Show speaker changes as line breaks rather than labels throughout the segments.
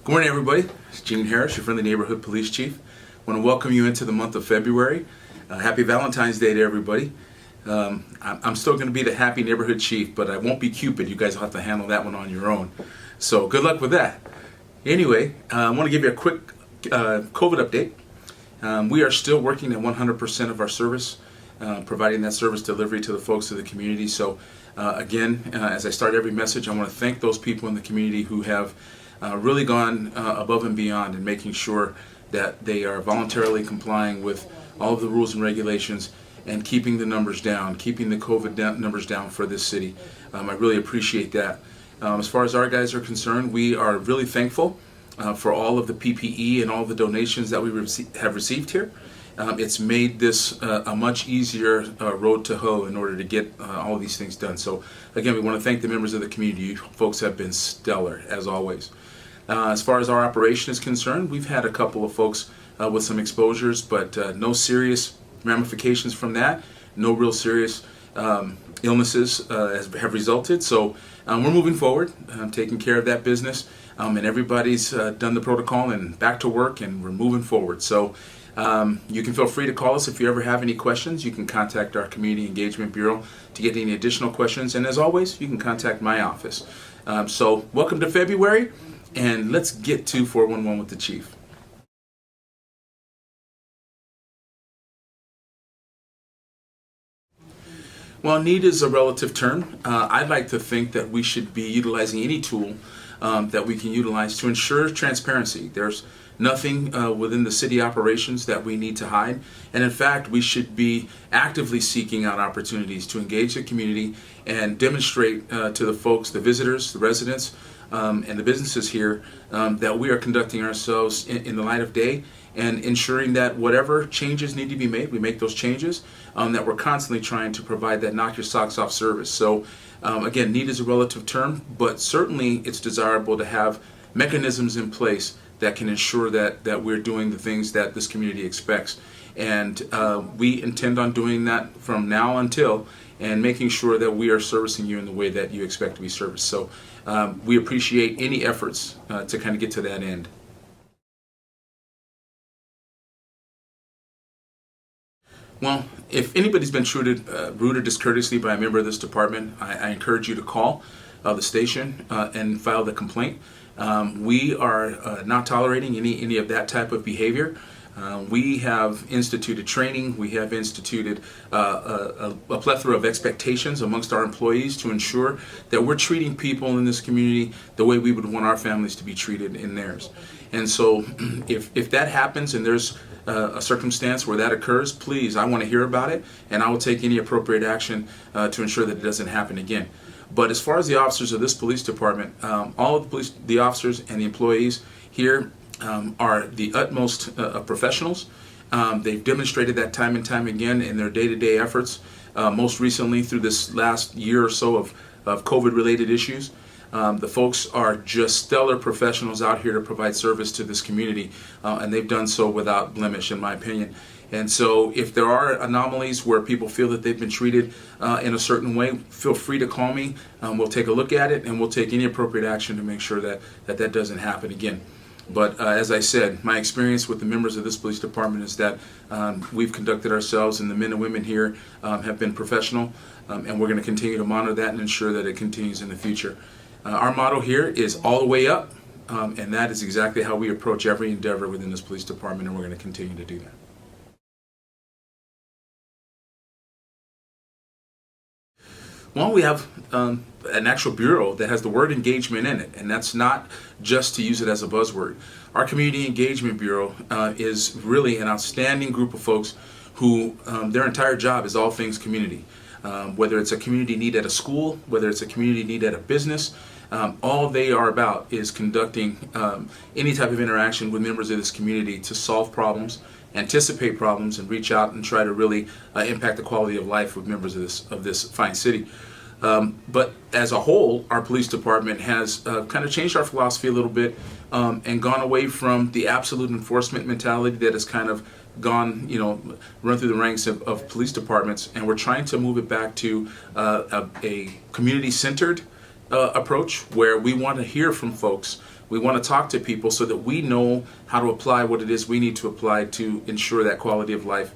Good morning, everybody. It's Gene Harris, your friendly neighborhood police chief. I want to welcome you into the month of February. Happy Valentine's Day to everybody. I'm still going to be the happy neighborhood chief, but I won't be Cupid. You guys will have to handle that one on your own. So good luck with that. Anyway, I want to give you a quick COVID update. We are still working at 100% of our service, providing that service delivery to the folks of the community. So again, as I start every message, I want to thank those people in the community who have really gone above and beyond in making sure that they are voluntarily complying with all of the rules and regulations and keeping the numbers down, keeping the COVID numbers down for this city. I really appreciate that. As far as our guys are concerned, we are really thankful for all of the PPE and all the donations that we have received here. It's made this a much easier road to hoe in order to get all of these things done. So again, we want to thank the members of the community. You folks have been stellar, as always. As far as our operation is concerned, we've had a couple of folks with some exposures, but no serious ramifications from that. No real serious illnesses have resulted. So we're moving forward, taking care of that business, and everybody's done the protocol and back to work, and we're moving forward. So you can feel free to call us if you ever have any questions. You can contact our Community Engagement Bureau to get any additional questions. And as always, you can contact my office. So welcome to February, and let's get to 411 with the Chief. Well, need is a relative term. I'd like to think that we should be utilizing any tool that we can utilize to ensure transparency. There's nothing within the city operations that we need to hide. And in fact, we should be actively seeking out opportunities to engage the community and demonstrate to the folks, the visitors, the residents, and the businesses here that we are conducting ourselves in the light of day and ensuring that whatever changes need to be made, we make those changes, that we're constantly trying to provide that knock your socks off service. So again, need is a relative term, but certainly it's desirable to have mechanisms in place that can ensure that we're doing the things that this community expects. And we intend on doing that from now until, and making sure that we are servicing you in the way that you expect to be serviced. So we appreciate any efforts to kind of get to that end. Well, if anybody's been treated rude or discourteously by a member of this department, I encourage you to call the station and file the complaint. We are not tolerating any of that type of behavior. We have instituted training. We have instituted a plethora of expectations amongst our employees to ensure that we're treating people in this community the way we would want our families to be treated in theirs. And so if that happens and there's a circumstance where that occurs, please, I want to hear about it, and I will take any appropriate action to ensure that it doesn't happen again. But as far as the officers of this police department, all of the officers and the employees here are the utmost professionals. They've demonstrated that time and time again in their day-to-day efforts, most recently through this last year or so of COVID-related issues. The folks are just stellar professionals out here to provide service to this community, and they've done so without blemish, in my opinion. And so if there are anomalies where people feel that they've been treated in a certain way, feel free to call me. We'll take a look at it, and we'll take any appropriate action to make sure that doesn't happen again. But as I said, my experience with the members of this police department is that we've conducted ourselves, and the men and women here have been professional, and we're going to continue to monitor that and ensure that it continues in the future. Our motto here is all the way up, and that is exactly how we approach every endeavor within this police department, and we're going to continue to do that. Well, we have an actual bureau that has the word engagement in it, and that's not just to use it as a buzzword. Our Community Engagement Bureau is really an outstanding group of folks who their entire job is all things community. Whether it's a community need at a school, whether it's a community need at a business, all they are about is conducting any type of interaction with members of this community to solve problems, anticipate problems, and reach out and try to really impact the quality of life with members of this fine city. But as a whole, our police department has kind of changed our philosophy a little bit and gone away from the absolute enforcement mentality that has kind of gone, run through the ranks of police departments, and we're trying to move it back to a community-centered approach where we want to hear from folks We want to talk to people so that we know how to apply what it is we need to apply to ensure that quality of life,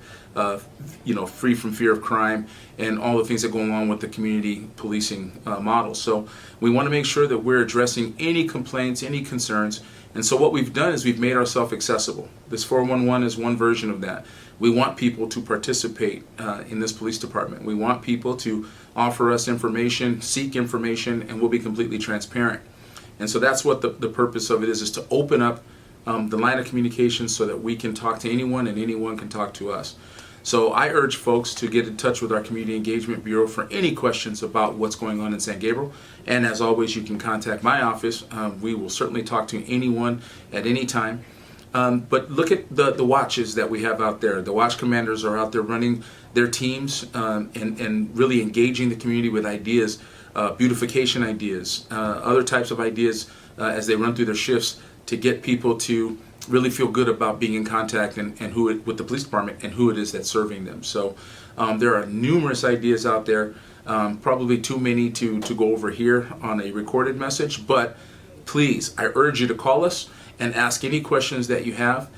free from fear of crime and all the things that go along with the community policing model. So we want to make sure that we're addressing any complaints, any concerns. And so what we've done is we've made ourselves accessible. This 411 is one version of that. We want people to participate in this police department. We want people to offer us information, seek information, and we'll be completely transparent. And so that's what the purpose of it is to open up the line of communication so that we can talk to anyone and anyone can talk to us. So I urge folks to get in touch with our Community Engagement Bureau for any questions about what's going on in San Gabriel. And as always, you can contact my office. We will certainly talk to anyone at any time. But look at the watches that we have out there. The watch commanders are out there running their teams and really engaging the community with ideas, beautification ideas, other types of ideas as they run through their shifts to get people to really feel good about being in contact and with the police department and who it is that's serving them. So there are numerous ideas out there, probably too many to go over here on a recorded message, but please, I urge you to call us and ask any questions that you have.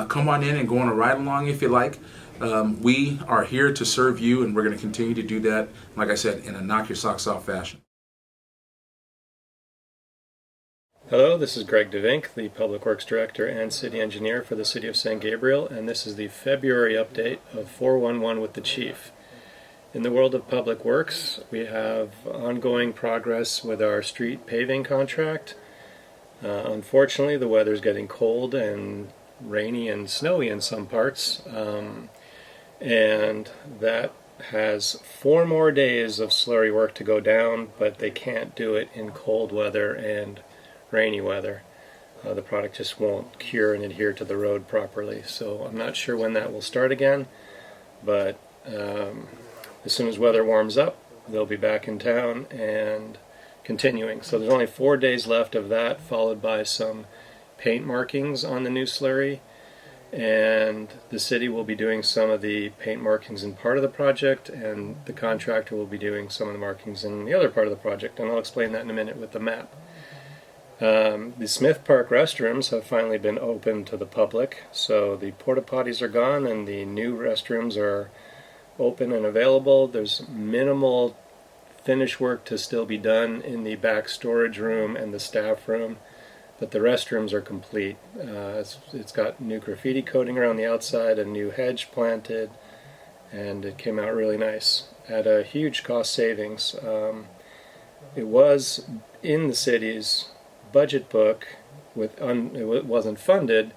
Come on in and go on a ride along if you like. We are here to serve you, and we're going to continue to do that, like I said, in a knock your socks off fashion.
Hello, this is Greg DeVink, the Public Works Director and City Engineer for the City of San Gabriel, and this is the February update of 411 with the Chief. In the world of Public Works, we have ongoing progress with our street paving contract. Unfortunately, the weather's getting cold and rainy and snowy in some parts, and that has 4 more days of slurry work to go down, but they can't do it in cold weather and rainy weather. The product just won't cure and adhere to the road properly, so I'm not sure when that will start again, but as soon as weather warms up, they'll be back in town and continuing. So there's only 4 days left of that, followed by some paint markings on the new slurry, and the city will be doing some of the paint markings in part of the project, and the contractor will be doing some of the markings in the other part of the project, and I'll explain that in a minute with the map. The Smith Park restrooms have finally been opened to the public, so the porta potties are gone and the new restrooms are open and available. There's minimal finish work to still be done in the back storage room and the staff room, but the restrooms are complete. It's got new graffiti coating around the outside, a new hedge planted, and it came out really nice at a huge cost savings. It was in the city's budget book, it wasn't funded,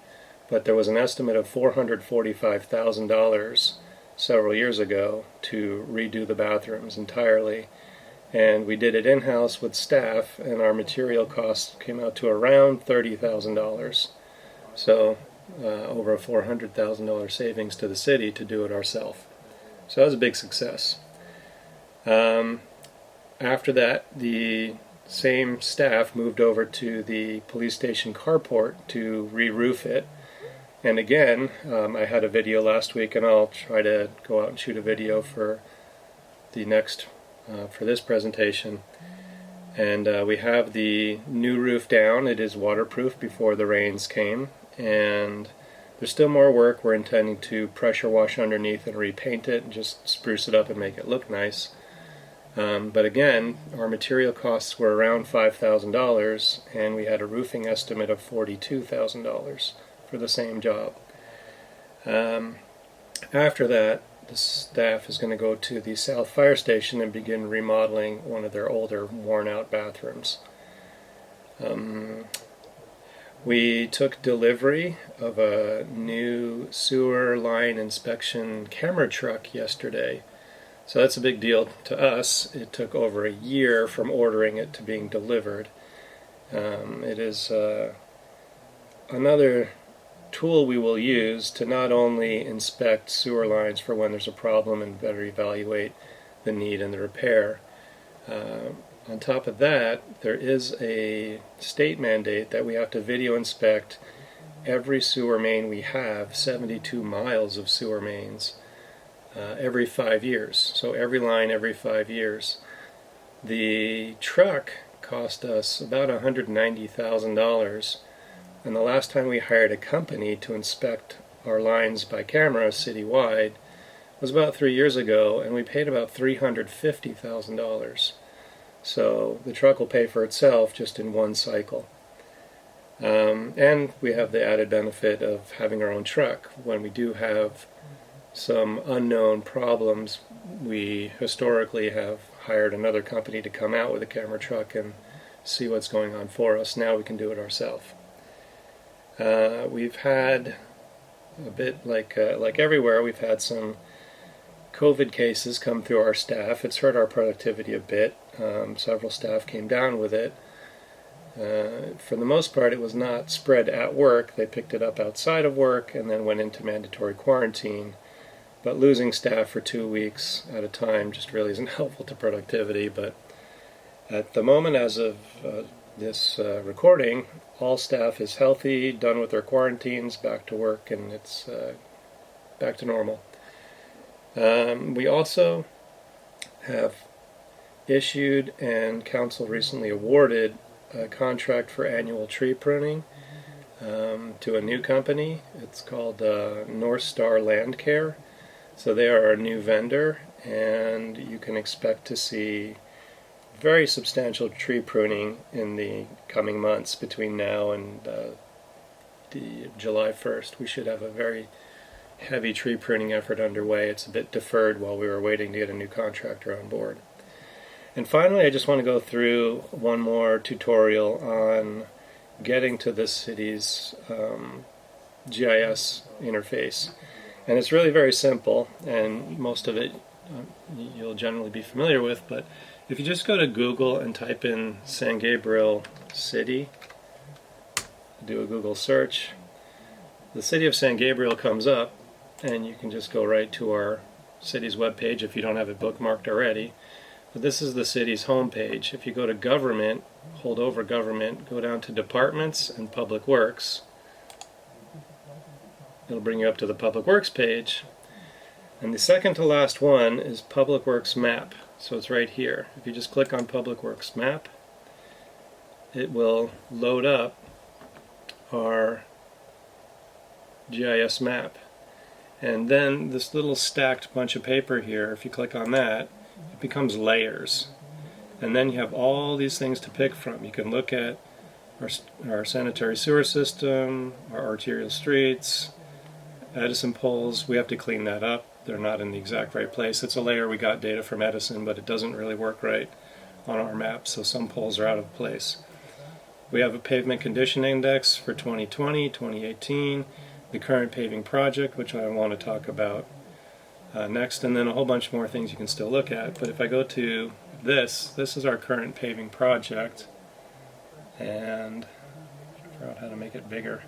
but there was an estimate of $445,000 several years ago to redo the bathrooms entirely, and we did it in-house with staff, and our material costs came out to around $30,000. So over a $400,000 savings to the city to do it ourselves. So that was a big success. After that, the same staff moved over to the police station carport to re-roof it. And again, I had a video last week, and I'll try to go out and shoot a video for the next, for this presentation. And we have the new roof down. It is waterproof before the rains came, and there's still more work. We're intending to pressure wash underneath and repaint it and just spruce it up and make it look nice. But again, our material costs were around $5,000, and we had a roofing estimate of $42,000 for the same job. After that, the staff is going to go to the South Fire Station and begin remodeling one of their older, worn-out bathrooms. We took delivery of a new sewer line inspection camera truck yesterday. So that's a big deal to us. It took over a year from ordering it to being delivered. It is another tool we will use to not only inspect sewer lines for when there's a problem and better evaluate the need and the repair. On top of that, there is a state mandate that we have to video inspect every sewer main we have, 72 miles of sewer mains, every 5 years. So every line every 5 years. The truck cost us about $190,000. And the last time we hired a company to inspect our lines by camera citywide was about 3 years ago, and we paid about $350,000. So the truck will pay for itself just in one cycle. And we have the added benefit of having our own truck. When we do have some unknown problems, we historically have hired another company to come out with a camera truck and see what's going on for us. Now we can do it ourselves. We've had a bit like everywhere, we've had some COVID cases come through our staff. It's hurt our productivity a bit. Several staff came down with it. For the most part, it was not spread at work. They picked it up outside of work and then went into mandatory quarantine. But losing staff for 2 weeks at a time just really isn't helpful to productivity. But at the moment, as of this recording, all staff is healthy, done with their quarantines, back to work, and it's back to normal. We also have issued and Council recently awarded a contract for annual tree pruning to a new company. It's called North Star Land Care. So they are our new vendor, and you can expect to see very substantial tree pruning in the coming months between now and the July 1st. We should have a very heavy tree pruning effort underway. It's a bit deferred while we were waiting to get a new contractor on board. And finally, I just want to go through one more tutorial on getting to the city's GIS interface. And it's really very simple, and most of it you'll generally be familiar with, but if you just go to Google and type in San Gabriel City, do a Google search, the city of San Gabriel comes up, and you can just go right to our city's webpage if you don't have it bookmarked already. But this is the city's homepage. If you go to Government, hold over Government, go down to Departments and Public Works, it'll bring you up to the Public Works page. And the second to last one is Public Works Map. So it's right here. If you just click on Public Works Map, it will load up our GIS map. And then this little stacked bunch of paper here, if you click on that, it becomes layers. And then you have all these things to pick from. You can look at our sanitary sewer system, our arterial streets, Edison poles. We have to clean that up. They're not in the exact right place. It's a layer we got data from Edison, but it doesn't really work right on our map, so some poles are out of place. We have a pavement condition index for 2020, 2018, the current paving project, which I want to talk about next, and then a whole bunch more things you can still look at. But if I go to this is our current paving project, and figure out how to make it bigger.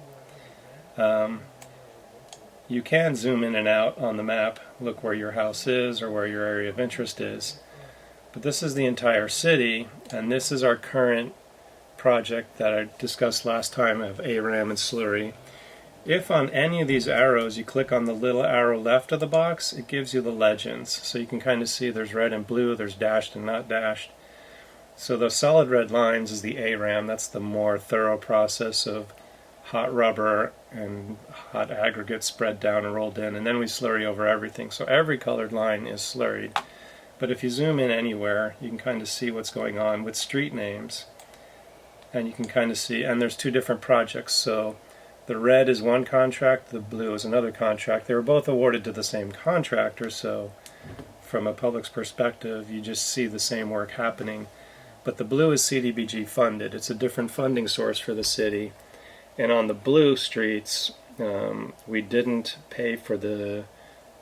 You can zoom in and out on the map, look where your house is or where your area of interest is. But this is the entire city, and this is our current project that I discussed last time of ARAM and slurry. If on any of these arrows you click on the little arrow left of the box, it gives you the legends. So you can kind of see there's red and blue, there's dashed and not dashed. So the solid red lines is the ARAM, that's the more thorough process of hot rubber and hot aggregate spread down and rolled in, and then we slurry over everything. So every colored line is slurried. But if you zoom in anywhere, you can kind of see what's going on with street names. And you can kind of see, and there's two different projects. So the red is one contract, the blue is another contract. They were both awarded to the same contractor, so from a public's perspective, you just see the same work happening. But the blue is CDBG funded. It's a different funding source for the city. And on the blue streets, we didn't pay for the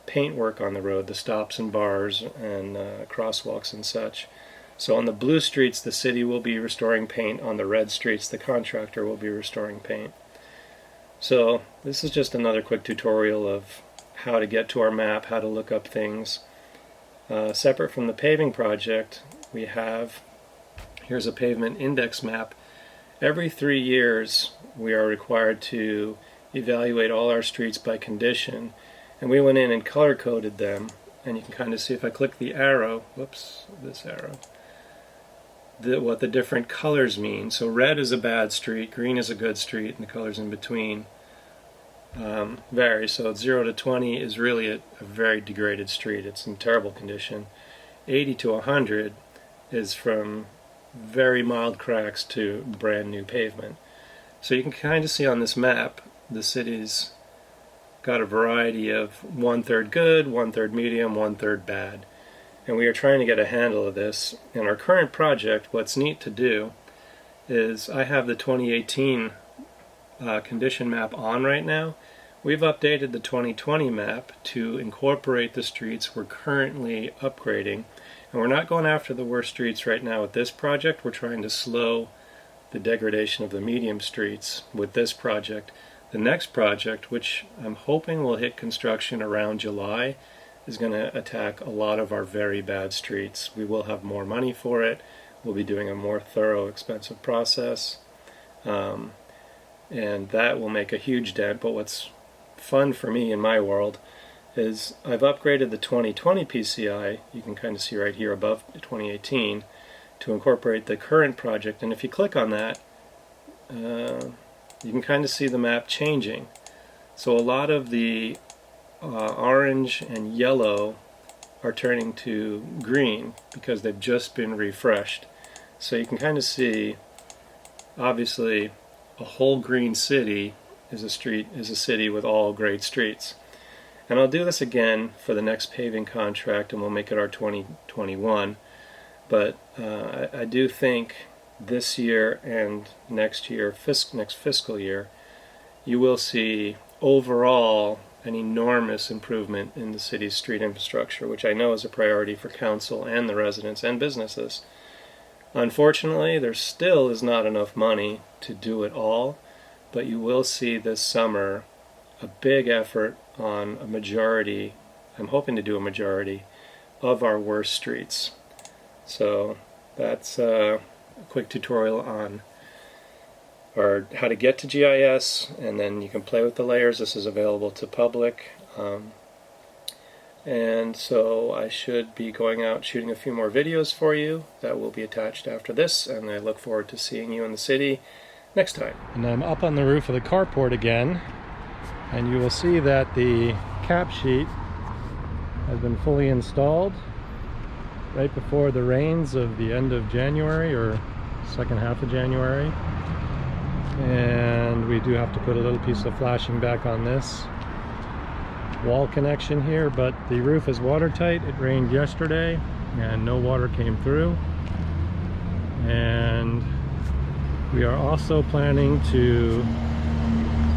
paint work on the road, the stops and bars and crosswalks and such. So on the blue streets, the city will be restoring paint. On the red streets, the contractor will be restoring paint. So this is just another quick tutorial of how to get to our map, how to look up things. Separate from the paving project, we have, here's a pavement index map. Every 3 years, we are required to evaluate all our streets by condition, and we went in and color coded them. And you can kind of see if I click the arrow, whoops, this arrow, what the different colors mean. So red is a bad street, green is a good street, and the colors in between vary. So 0 to 20 is really a very degraded street. It's in terrible condition. 80 to 100 is from very mild cracks to brand new pavement. So you can kind of see on this map the city's got a variety of 1/3 good, 1/3 medium, 1/3 bad. And we are trying to get a handle of this. In our current project, what's neat to do is I have the 2018 condition map on right now. We've updated the 2020 map to incorporate the streets we're currently upgrading. And we're not going after the worst streets right now with this project. We're trying to slow the degradation of the medium streets with this project. The next project, which I'm hoping will hit construction around July, is going to attack a lot of our very bad streets. We will have more money for it. We'll be doing a more thorough, expensive process. And that will make a huge dent. But what's fun for me in my world is I've upgraded the 2020 PCI, you can kind of see right here above 2018, to incorporate the current project. And if you click on that, you can kind of see the map changing. So a lot of the orange and yellow are turning to green because they've just been refreshed. So you can kind of see, obviously, a whole green city is a city with all great streets. And I'll do this again for the next paving contract, and we'll make it our 2021. But I do think this year and next year, next fiscal year, you will see overall an enormous improvement in the city's street infrastructure, which I know is a priority for council and the residents and businesses. Unfortunately, there still is not enough money to do it all, but you will see this summer a big effort on a majority, I'm hoping to do a majority, of our worst streets. So that's a quick tutorial on how to get to GIS, and then you can play with the layers. This is available to public. And so I should be going out shooting a few more videos for you that will be attached after this, and I look forward to seeing you in the city next time. And I'm up on the roof of the carport again, and you will see that the cap sheet has been fully installed right before the rains of the end of January or second half of January. And we do have to put a little piece of flashing back on this wall connection here, but the roof is watertight. It rained yesterday and no water came through. And we are also planning to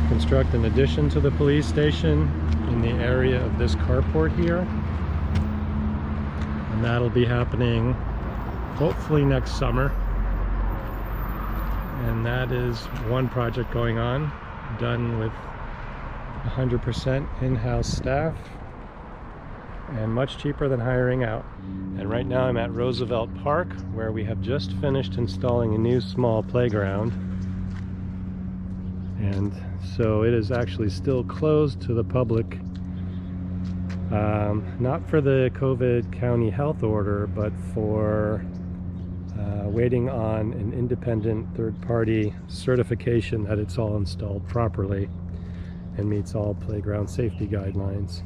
construct an addition to the police station in the area of this carport here, and that'll be happening hopefully next summer. And that is one project going on, done with 100% in-house staff and much cheaper than hiring out. And right now I'm at Roosevelt Park, where we have just finished installing a new small playground. And so it is actually still closed to the public, not for the COVID county health order, but for waiting on an independent third-party certification that it's all installed properly and meets all playground safety guidelines.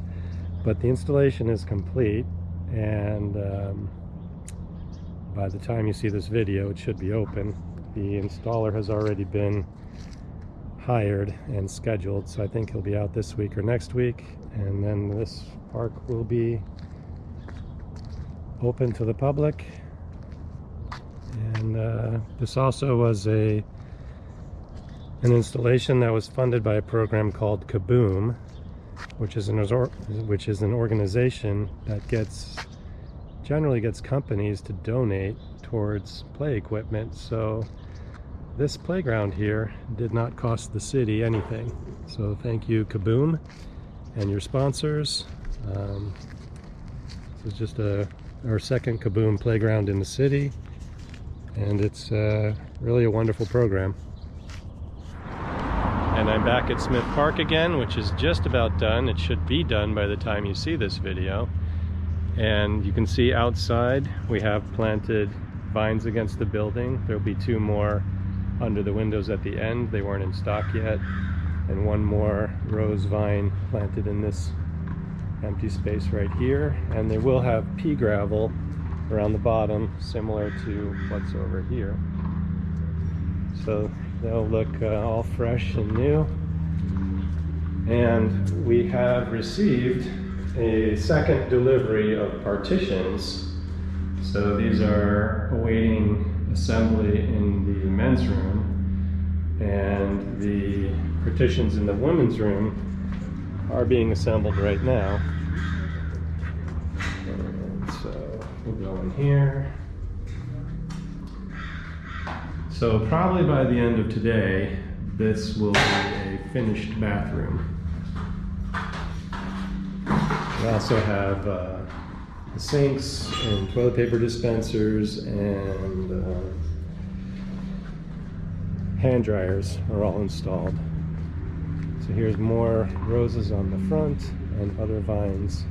But the installation is complete, and by the time you see this video it should be open. The installer has already been hired and scheduled, so I think he'll be out this week or next week, and then this park will be open to the public. And this also was an installation that was funded by a program called Kaboom, which is an organization that generally gets companies to donate towards play equipment. So this playground here did not cost the city anything. So thank you, Kaboom, and your sponsors. This is just our second Kaboom playground in the city, and it's really a wonderful program. And I'm back at Smith Park again, which is just about done. It should be done by the time you see this video. And you can see outside we have planted vines against the building. There'll be 2 more under the windows at the end. They weren't in stock yet. And 1 more rose vine planted in this empty space right here. And they will have pea gravel around the bottom, similar to what's over here. So they'll look all fresh and new. And we have received a second delivery of partitions. So these are awaiting assembly in the men's room, and the partitions in the women's room are being assembled right now. And so we'll go in here. So probably by the end of today, this will be a finished bathroom. We also have the sinks and toilet paper dispensers and hand dryers are all installed. So here's more roses on the front and other vines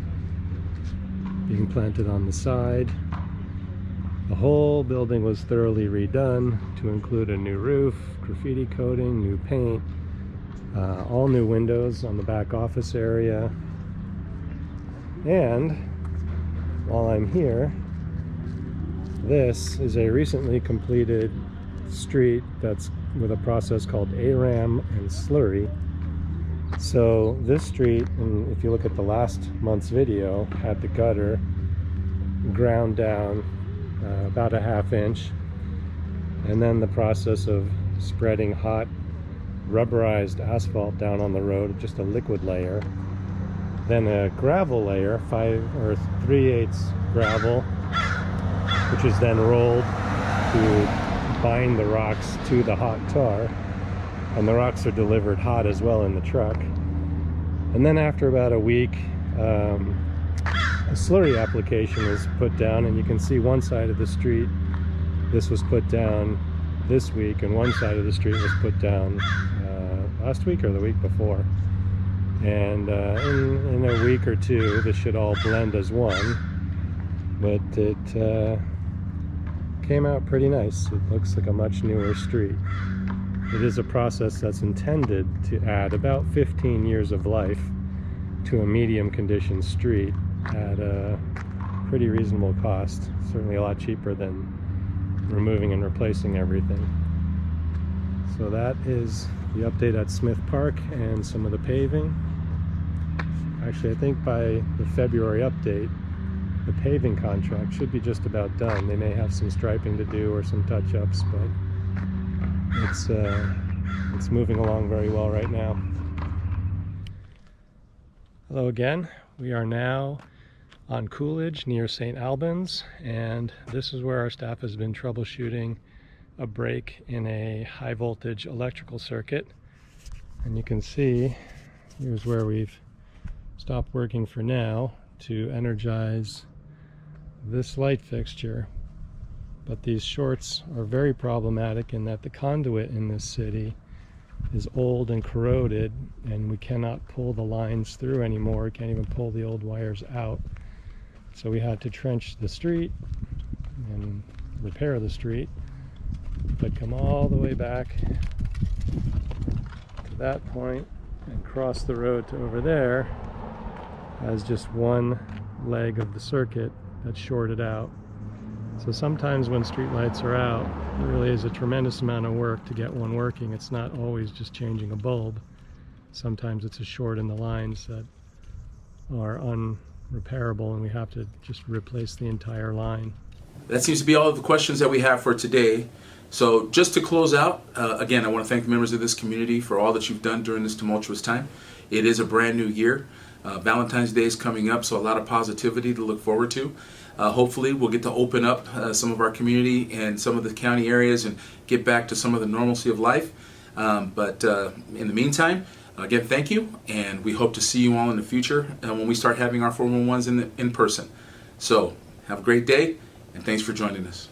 being planted on the side. The whole building was thoroughly redone to include a new roof, graffiti coating, new paint, all new windows on the back office area. And while I'm here, this is a recently completed street that's with a process called ARAM and slurry. So this street, and if you look at the last month's video, had the gutter ground down about a ½ inch, and then the process of spreading hot rubberized asphalt down on the road, just a liquid layer, then a gravel layer, 5 or 3/8 gravel, which is then rolled to bind the rocks to the hot tar, and the rocks are delivered hot as well in the truck. And then after about a week, a slurry application was put down, and you can see one side of the street, this was put down this week, and one side of the street was put down last week or the week before. And in a week or two, this should all blend as one, but it came out pretty nice. It looks like a much newer street. It is a process that's intended to add about 15 years of life to a medium condition street at a pretty reasonable cost. Certainly a lot cheaper than removing and replacing everything. So that is the update at Smith Park and some of the paving. Actually, I think by the February update, the paving contract should be just about done. They may have some striping to do or some touch-ups, but it's moving along very well right now. Hello again. We are now on Coolidge near St. Albans, and this is where our staff has been troubleshooting a break in a high voltage electrical circuit. And you can see here's where we've stopped working for now to energize this light fixture. But these shorts are very problematic in that the conduit in this city is old and corroded, and we cannot pull the lines through anymore. We can't even pull the old wires out. So we had to trench the street and repair the street, but come all the way back to that point and cross the road to over there as just one leg of the circuit that's shorted out. So sometimes when street lights are out, it really is a tremendous amount of work to get one working. It's not always just changing a bulb. Sometimes it's a short in the lines that are unrepairable, and we have to just replace the entire line.
That seems to be all of the questions that we have for today. So just to close out, again, I want to thank the members of this community for all that you've done during this tumultuous time. It is a brand new year. Valentine's Day is coming up, so a lot of positivity to look forward to. Hopefully we'll get to open up some of our community and some of the county areas and get back to some of the normalcy of life. But in the meantime, again, thank you, and we hope to see you all in the future when we start having our 411s in person. So have a great day, and thanks for joining us.